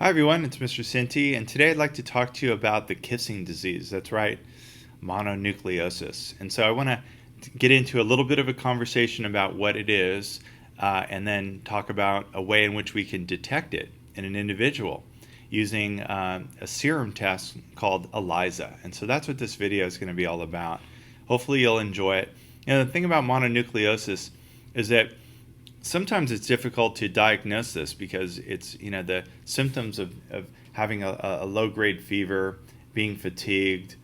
Hi everyone, it's Mr. Sinti, and today I'd like to talk to you about the kissing disease. That's right, mononucleosis. And so I want to get into a little bit of a conversation about what it is, and then talk about a way in which we can detect it in an individual using a serum test called ELISA. And so that's what this video is going to be all about. Hopefully you'll enjoy it. The thing about mononucleosis is that sometimes it's difficult to diagnose this because it's the symptoms of having a low-grade fever, being fatigued,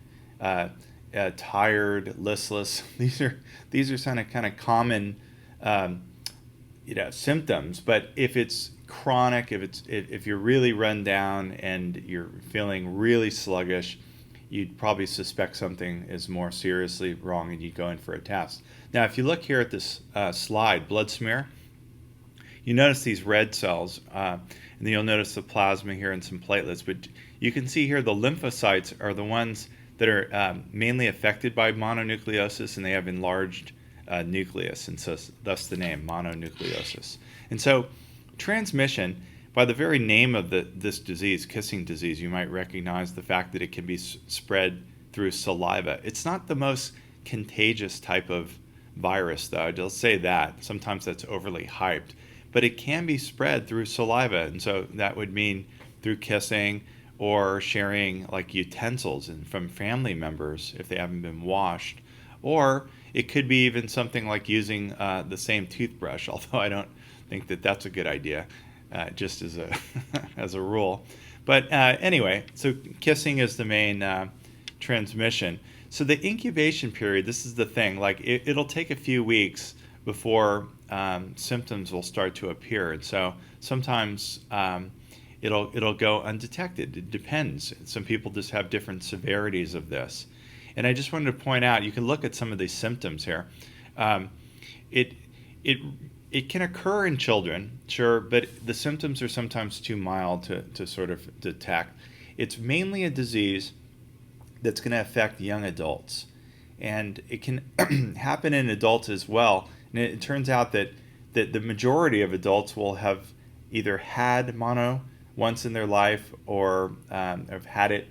tired, listless. These are kind of common symptoms. But if it's chronic, if you're really run down and you're feeling really sluggish, you'd probably suspect something is more seriously wrong and you go in for a test. Now, if you look here at this slide, blood smear, you notice these red cells, and then you'll notice the plasma here and some platelets. But you can see here the lymphocytes are the ones that are mainly affected by mononucleosis, and they have enlarged nucleus, and so thus the name mononucleosis. And so transmission, by the very name of this disease, kissing disease, you might recognize the fact that it can be spread through saliva. It's not the most contagious type of virus, though. I'll say that. Sometimes that's overly hyped. But it can be spread through saliva, and so that would mean through kissing or sharing like utensils and from family members if they haven't been washed. Or it could be even something like using the same toothbrush, although I don't think that that's a good idea, just as a as a rule. But anyway, so kissing is the main transmission. So the incubation period, this is the thing, like it'll take a few weeks before symptoms will start to appear. And so sometimes it'll go undetected. It depends. Some people just have different severities of this. And I just wanted to point out, you can look at some of these symptoms here. It can occur in children, sure, but the symptoms are sometimes too mild to sort of detect. It's mainly a disease that's going to affect young adults. And it can happen in adults as well. And it turns out that the majority of adults will have either had mono once in their life or have had it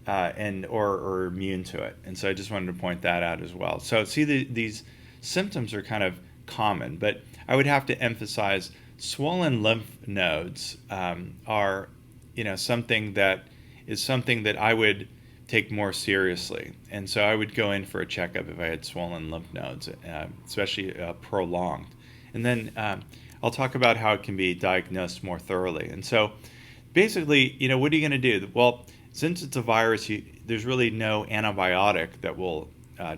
or are immune to it. And so I just wanted to point that out as well. So see, these symptoms are kind of common, but I would have to emphasize swollen lymph nodes are something that I would take more seriously. And so I would go in for a checkup if I had swollen lymph nodes, especially prolonged. And then I'll talk about how it can be diagnosed more thoroughly. And so basically, what are you going to do? Well, since it's a virus, there's really no antibiotic that will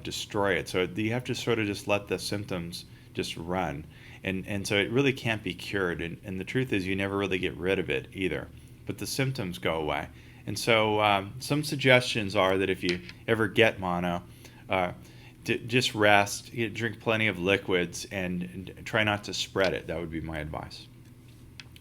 destroy it. So you have to sort of just let the symptoms just run. And so it really can't be cured. And the truth is you never really get rid of it either. But the symptoms go away. And so some suggestions are that if you ever get mono, just rest, drink plenty of liquids, and try not to spread it. That would be my advice.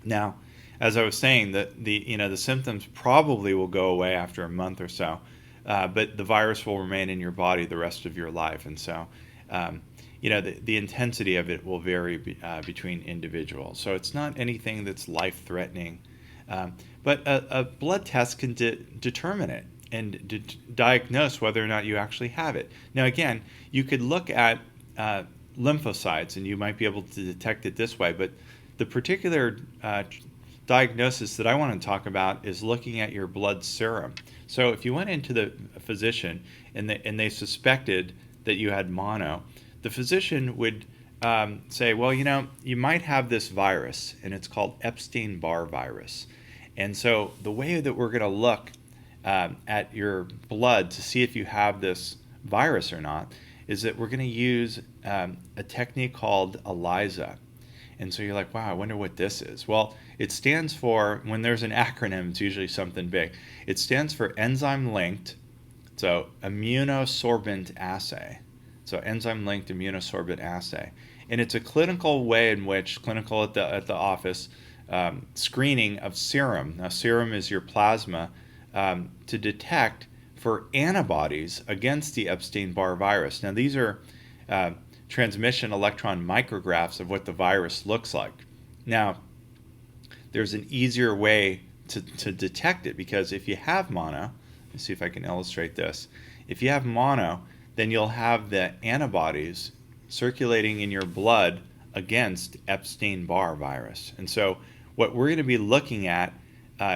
Now, as I was saying, the symptoms probably will go away after a month or so, but the virus will remain in your body the rest of your life. And so, the intensity of it will vary between individuals. So it's not anything that's life-threatening. But a blood test can determine it and diagnose whether or not you actually have it. Now, again, you could look at lymphocytes and you might be able to detect it this way, but the particular diagnosis that I want to talk about is looking at your blood serum. So if you went into the physician and they suspected that you had mono, the physician would say, well, you might have this virus, and it's called Epstein Barr virus. And so the way that we're going to look at your blood to see if you have this virus or not is that we're going to use a technique called ELISA. And so you're like, wow, I wonder what this is. Well, it stands for, when there's an acronym, it's usually something big. It stands for enzyme-linked, so immunosorbent assay. So enzyme-linked immunosorbent assay. And it's a clinical at the office, screening of serum. Now, serum is your plasma to detect for antibodies against the Epstein Barr virus. Now, these are transmission electron micrographs of what the virus looks like. Now, there's an easier way to detect it, because if you have mono, let's see if I can illustrate this. If you have mono, then you'll have the antibodies circulating in your blood against Epstein Barr virus. And so what we're going to be looking at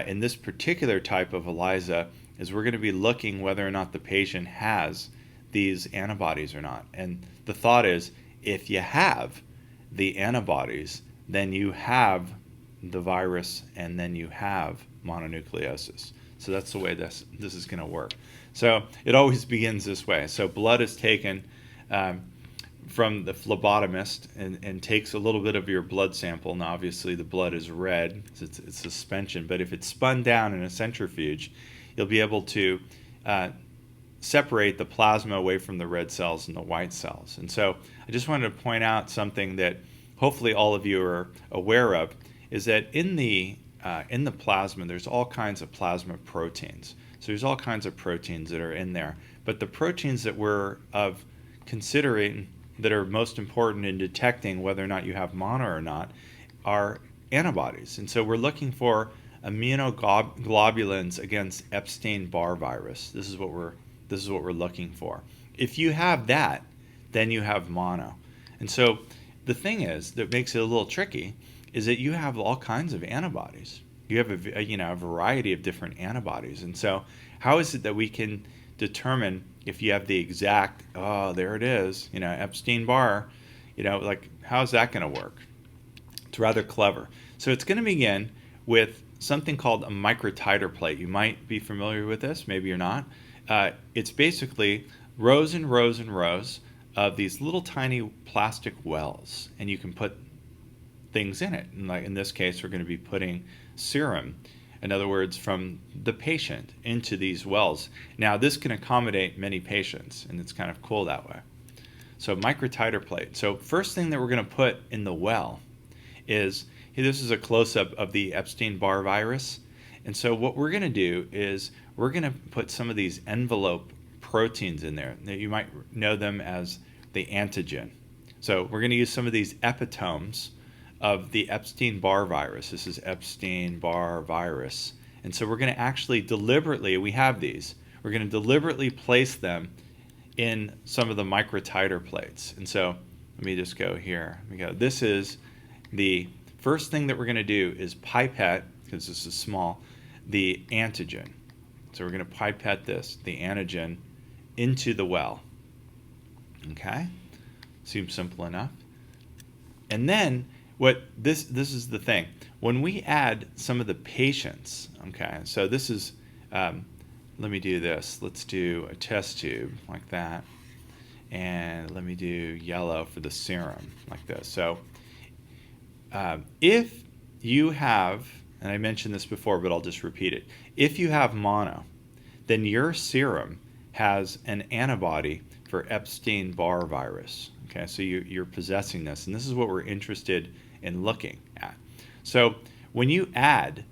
in this particular type of ELISA is we're going to be looking whether or not the patient has these antibodies or not. And the thought is, if you have the antibodies, then you have the virus, and then you have mononucleosis. So that's the way this is going to work. So it always begins this way. So blood is taken from the phlebotomist and takes a little bit of your blood sample. Now obviously the blood is red, it's suspension, but if it's spun down in a centrifuge, you'll be able to separate the plasma away from the red cells and the white cells. And so I just wanted to point out something that hopefully all of you are aware of, is that in the plasma, there's all kinds of plasma proteins. So there's all kinds of proteins that are in there. But the proteins that we're considering that are most important in detecting whether or not you have mono or not are antibodies. And so we're looking for immunoglobulins against Epstein Barr virus. This is what we're looking for. If you have that, then you have mono. And so the thing is that makes it a little tricky is that you have all kinds of antibodies. You have a variety of different antibodies. And so how is it that we can determine if you have the exact, oh, there it is, Epstein Barr, like how's that going to work? It's rather clever. So it's going to begin with something called a microtiter plate. You might be familiar with this, maybe you're not. It's basically rows and rows and rows of these little tiny plastic wells, and you can put things in it. And like in this case, we're going to be putting serum, in other words, from the patient into these wells. Now, this can accommodate many patients, and it's kind of cool that way. So microtiter plate. So first thing that we're going to put in the well is, this is a close-up of the Epstein Barr virus. And so what we're going to do is we're going to put some of these envelope proteins in there. Now, you might know them as the antigen. So we're going to use some of these epitomes of the Epstein Barr virus. This is Epstein Barr virus. And so we're going to actually deliberately, we have these, we're going to deliberately place them in some of the microtiter plates. And so let me just go here. Let me go. This is the first thing that we're going to do is pipette, because this is small, the antigen. So we're going to pipette this, the antigen, into the well. Okay? Seems simple enough. And then this is the thing. When we add some of the patients, okay, so this is, let me do this. Let's do a test tube like that. And let me do yellow for the serum like this. So if you have, and I mentioned this before, but I'll just repeat it. If you have mono, then your serum has an antibody for Epstein Barr virus. Okay, so you're possessing this, and this is what we're interested in looking at. So when you add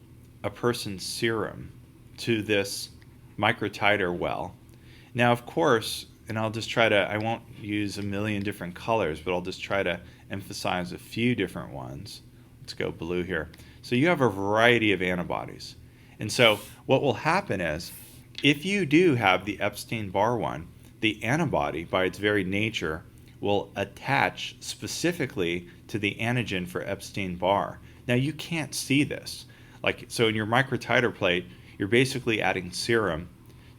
a person's serum to this microtiter well, now of course, and I'll just try to, I won't use a million different colors, but I'll just try to emphasize a few different ones. Let's go blue here. So you have a variety of antibodies. And so what will happen is, if you do have the Epstein Barr one, the antibody, by its very nature, will attach specifically to the antigen for Epstein Barr. Now you can't see this. So in your microtiter plate, you're basically adding serum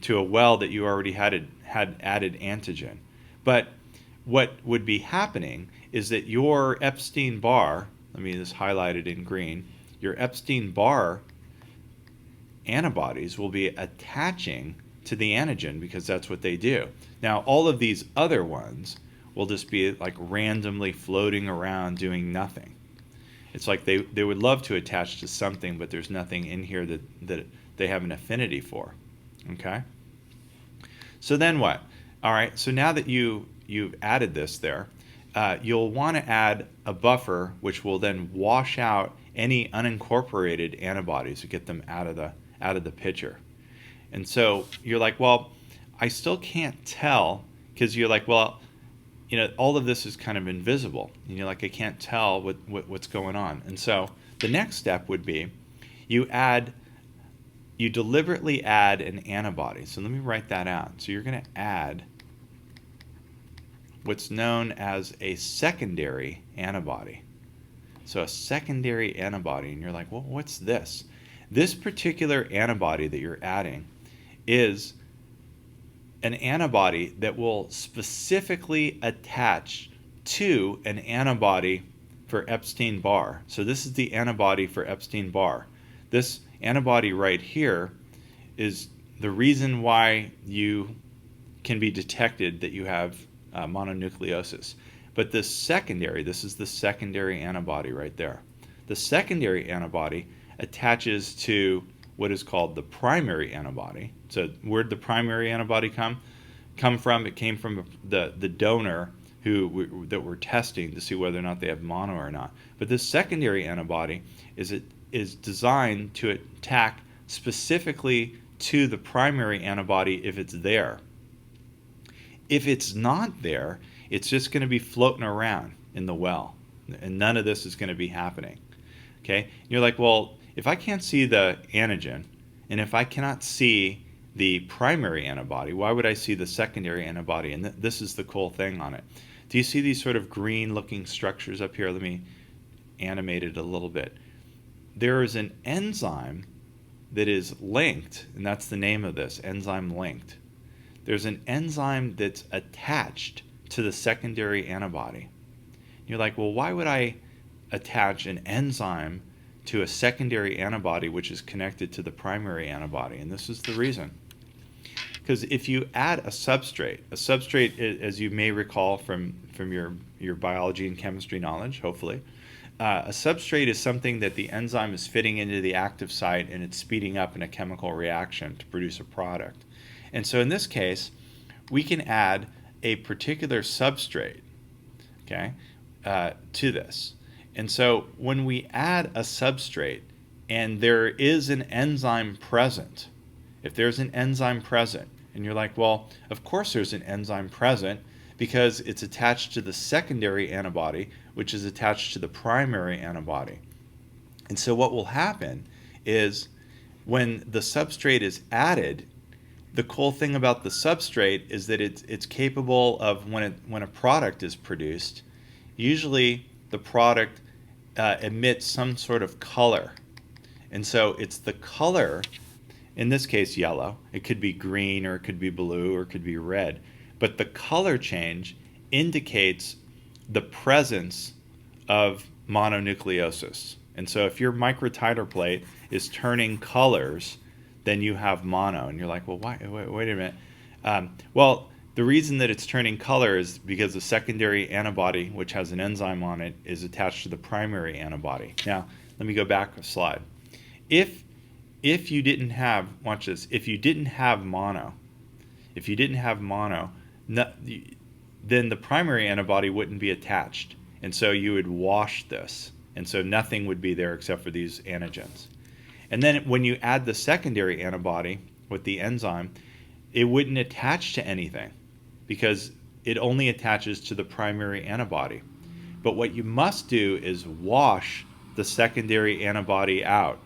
to a well that you already had added antigen. But what would be happening is that your Epstein Barr, let me just highlight it in green, your Epstein Barr antibodies will be attaching to the antigen, because that's what they do. Now all of these other ones will just be like randomly floating around doing nothing. It's like they would love to attach to something, but there's nothing in here that they have an affinity for. Okay? So then what? All right, so now that you've added this there, you'll want to add a buffer which will then wash out any unincorporated antibodies to get them out of the picture. And so you're like, well, I still can't tell, because you're like, well, all of this is kind of invisible. And you're like, I can't tell what's going on. And so the next step would be you add you deliberately add an antibody. So let me write that out. So you're going to add what's known as a secondary antibody. So a secondary antibody, and you're like, well, what's this? This particular antibody that you're adding is an antibody that will specifically attach to an antibody for Epstein Barr. So this is the antibody for Epstein Barr. This antibody right here is the reason why you can be detected that you have mononucleosis. But this is the secondary antibody right there. The secondary antibody attaches to what is called the primary antibody. So where'd the primary antibody come from? It came from the donor that we're testing to see whether or not they have mono or not. But this secondary antibody is designed to attack specifically to the primary antibody if it's there. If it's not there, it's just going to be floating around in the well, and none of this is going to be happening. Okay? You're like, well, if I can't see the antigen, and if I cannot see the primary antibody, why would I see the secondary antibody? And this is the cool thing on it. Do you see these sort of green-looking structures up here? Let me animate it a little bit. There is an enzyme that is linked, and that's the name of this, enzyme linked. There's an enzyme that's attached to the secondary antibody. You're like, well, why would I attach an enzyme to a secondary antibody which is connected to the primary antibody? And this is the reason. Because if you add a substrate, as you may recall from your biology and chemistry knowledge, hopefully, a substrate is something that the enzyme is fitting into the active site and it's speeding up in a chemical reaction to produce a product. And so in this case, we can add a particular substrate, okay, to this. And so when we add a substrate and there is an enzyme present, if there's an enzyme present, and you're like, well, of course there's an enzyme present because it's attached to the secondary antibody, which is attached to the primary antibody. And so what will happen is when the substrate is added, the cool thing about the substrate is that it's capable of, when a product is produced, usually the product emits some sort of color. And so it's the color, in this case yellow, it could be green or it could be blue or it could be red, but the color change indicates the presence of mononucleosis. And so if your microtiter plate is turning colors, then you have mono. And you're like, well, why? Wait a minute. Well, the reason that it's turning color is because the secondary antibody, which has an enzyme on it, is attached to the primary antibody. Now, let me go back a slide. If you didn't have, watch this, if you didn't have mono, then the primary antibody wouldn't be attached. And so you would wash this. And so nothing would be there except for these antigens. And then when you add the secondary antibody with the enzyme, it wouldn't attach to anything because it only attaches to the primary antibody. But what you must do is wash the secondary antibody out,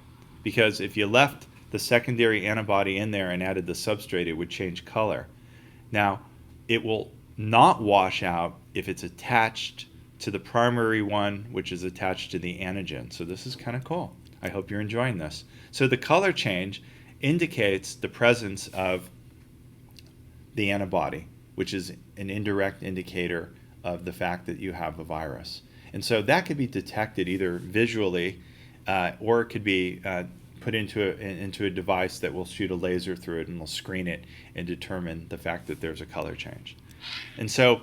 because if you left the secondary antibody in there and added the substrate, it would change color. Now, it will not wash out if it's attached to the primary one, which is attached to the antigen. So this is kind of cool. I hope you're enjoying this. So the color change indicates the presence of the antibody, which is an indirect indicator of the fact that you have a virus. And so that could be detected either visually or it could be put into a device that will shoot a laser through it and will screen it and determine the fact that there's a color change. And so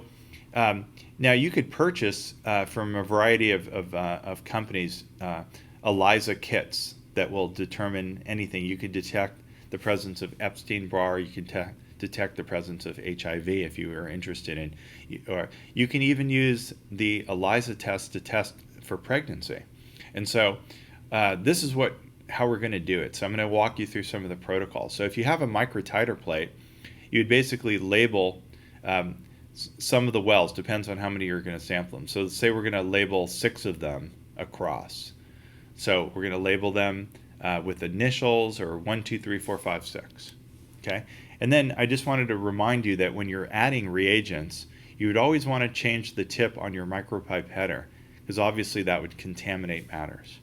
now you could purchase from a variety of companies ELISA kits that will determine anything. You can detect the presence of Epstein Barr. You can detect the presence of HIV if you are interested in, or you can even use the ELISA test to test for pregnancy. And so this is how we're going to do it. So I'm going to walk you through some of the protocols. So if you have a microtiter plate, you would basically label some of the wells, depends on how many you're going to sample them. So say we're going to label 6 of them across. So we're going to label them with initials or 1, 2, 3, 4, 5, 6. Okay, and then I just wanted to remind you that when you're adding reagents, you would always want to change the tip on your micropipette, because obviously that would contaminate matters.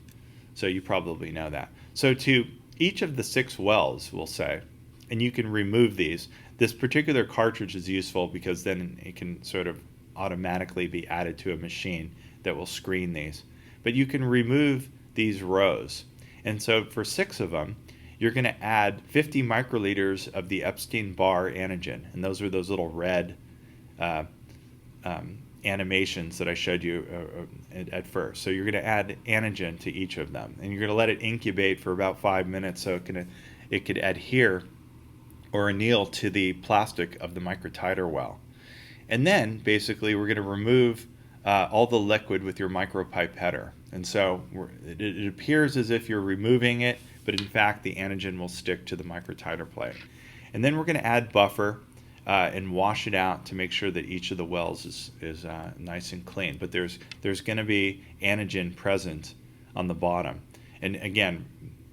So you probably know that. So to each of the 6 wells, we'll say, and you can remove these. This particular cartridge is useful because then it can sort of automatically be added to a machine that will screen these. But you can remove these rows. And so for 6 of them, you're going to add 50 microliters of the Epstein Barr antigen. And those are those little red animations that I showed you at first. So you're going to add antigen to each of them. And you're going to let it incubate for about 5 minutes so it could adhere or anneal to the plastic of the microtiter well. And then basically we're going to remove all the liquid with your micropipette. And so it appears as if you're removing it, but in fact the antigen will stick to the microtiter plate. And then we're going to add buffer and wash it out to make sure that each of the wells is nice and clean. But there's going to be antigen present on the bottom. And again,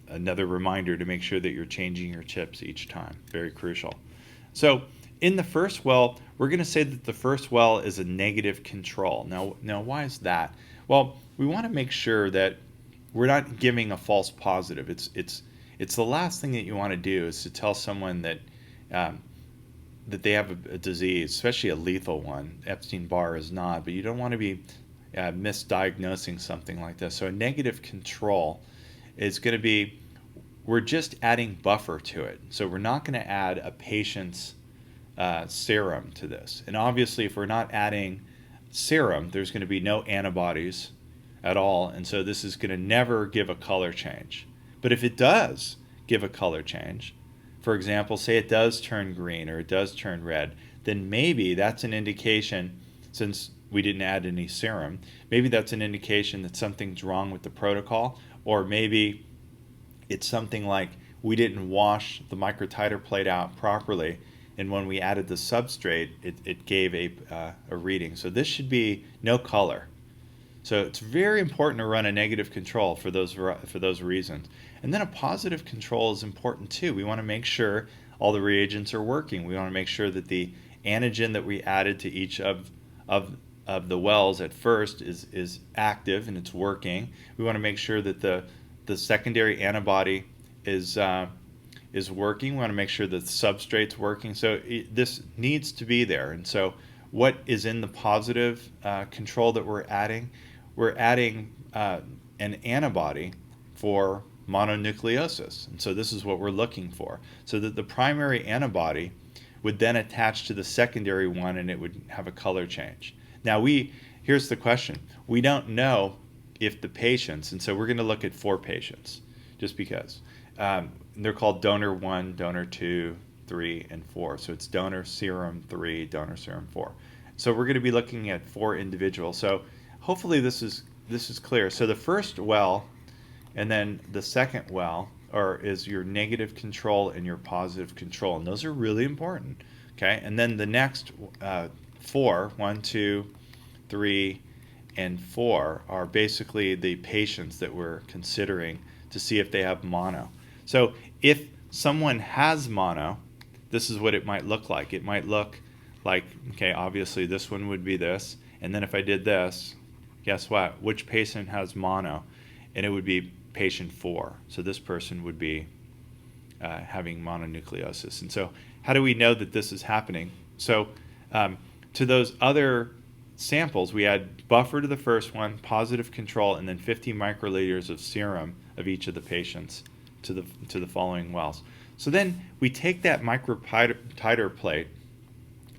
another reminder to make sure that you're changing your tips each time. Very crucial. So in the first well, we're going to say that the first well is a negative control. Now why is that? Well, we want to make sure that we're not giving a false positive. It's the last thing that you want to do is to tell someone that that they have a disease, especially a lethal one. Epstein Barr is not, but you don't want to be misdiagnosing something like this. So a negative control is going to be, we're just adding buffer to it. So we're not going to add a patient's serum to this. And obviously if we're not adding serum, there's going to be no antibodies at all. And so this is going to never give a color change. But if it does give a color change, for example, say it does turn green or it does turn red, then maybe that's an indication, since we didn't add any serum, maybe that's an indication that something's wrong with the protocol, or maybe it's something like we didn't wash the microtiter plate out properly, and when we added the substrate, it gave a reading. So this should be no color. So it's very important to run a negative control for those reasons. And then a positive control is important too. We want to make sure all the reagents are working. We want to make sure that the antigen that we added to each of the wells at first is active and it's working. We want to make sure that the secondary antibody is working. We want to make sure that the substrate's working. So this needs to be there. And so what is in the positive control that we're adding? We're adding an antibody for mononucleosis. And so this is what we're looking for. So that the primary antibody would then attach to the secondary one and it would have a color change. Now here's the question. We don't know if the patients, and so we're going to look at 4 patients just because. They're called donor 1, donor 2, 3, and 4. So it's donor serum 3, donor serum 4. So we're going to be looking at 4 individuals. So hopefully this is clear. So the first well and then the second well is your negative control and your positive control. And those are really important. Okay. And then the next 4, 1, 2, 3, and 4 are basically the patients that we're considering to see if they have mono. So if someone has mono, this is what it might look like. It might look like, okay, obviously this one would be this. And then if I did this, guess what? Which patient has mono? And it would be patient 4. So this person would be having mononucleosis. And so how do we know that this is happening? So to those other samples, we add buffer to the first one, positive control, and then 50 microliters of serum of each of the patients to the following wells. So then we take that microtiter plate,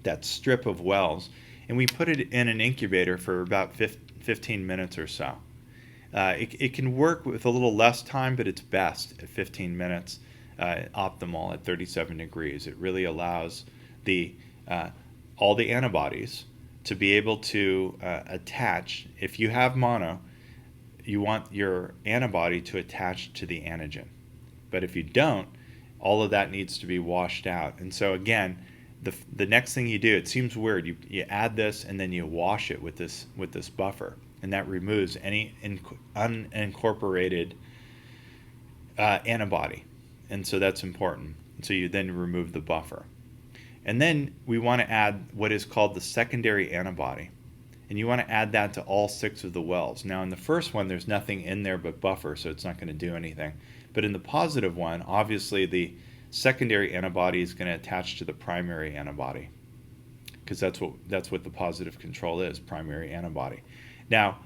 that strip of wells, and we put it in an incubator for about 15 minutes or so. It can work with a little less time, but it's best at 15 minutes, optimal at 37 degrees. It really allows all the antibodies to be able to attach. If you have mono, you want your antibody to attach to the antigen. But if you don't, all of that needs to be washed out. And so again, the next thing you do, it seems weird, you add this and then you wash it with this buffer, and that removes any unincorporated antibody. And so that's important. So you then remove the buffer. And then we want to add what is called the secondary antibody. And you want to add that to all 6 of the wells. Now in the first one, there's nothing in there but buffer, so it's not going to do anything. But in the positive one, obviously the secondary antibody is going to attach to the primary antibody, because that's what the positive control is, primary antibody. Now,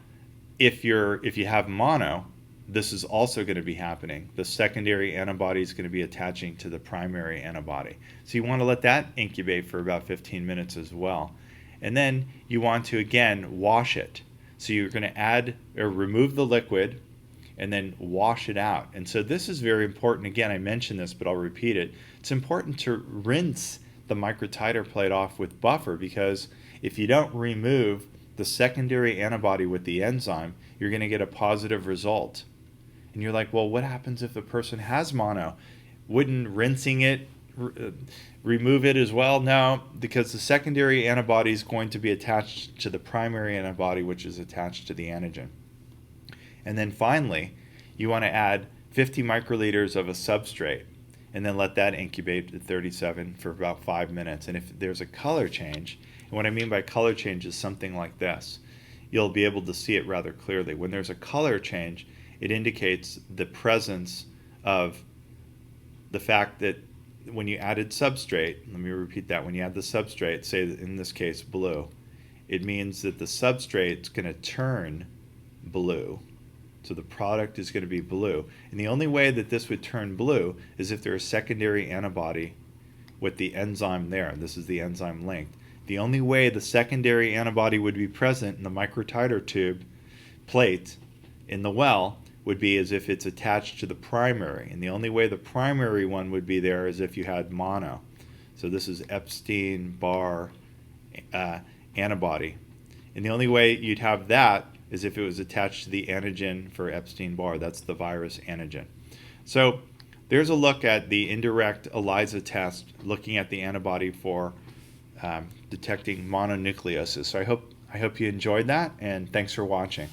if you have mono, this is also going to be happening. The secondary antibody is going to be attaching to the primary antibody. So you want to let that incubate for about 15 minutes as well. And then you want to, again, wash it. So you're going to add or remove the liquid and then wash it out. And so this is very important. Again, I mentioned this, but I'll repeat it. It's important to rinse the microtiter plate off with buffer, because if you don't remove the secondary antibody with the enzyme, you're going to get a positive result. And you're like, well, what happens if the person has mono? Wouldn't rinsing it remove it as well? No, because the secondary antibody is going to be attached to the primary antibody, which is attached to the antigen. And then finally, you want to add 50 microliters of a substrate and then let that incubate at 37 for about 5 minutes. And if there's a color change, and what I mean by color change is something like this, you'll be able to see it rather clearly. When there's a color change, it indicates the presence of the fact that when you added substrate, let me repeat that, when you add the substrate, say in this case blue, it means that the substrate is going to turn blue. So the product is going to be blue. And the only way that this would turn blue is if there's a secondary antibody with the enzyme there. This is the enzyme linked. The only way the secondary antibody would be present in the microtiter tube plate in the well would be as if it's attached to the primary. And the only way the primary one would be there is if you had mono. So this is Epstein Barr antibody. And the only way you'd have that is if it was attached to the antigen for Epstein Barr. That's the virus antigen. So there's a look at the indirect ELISA test, looking at the antibody for detecting mononucleosis. So I hope you enjoyed that, and thanks for watching.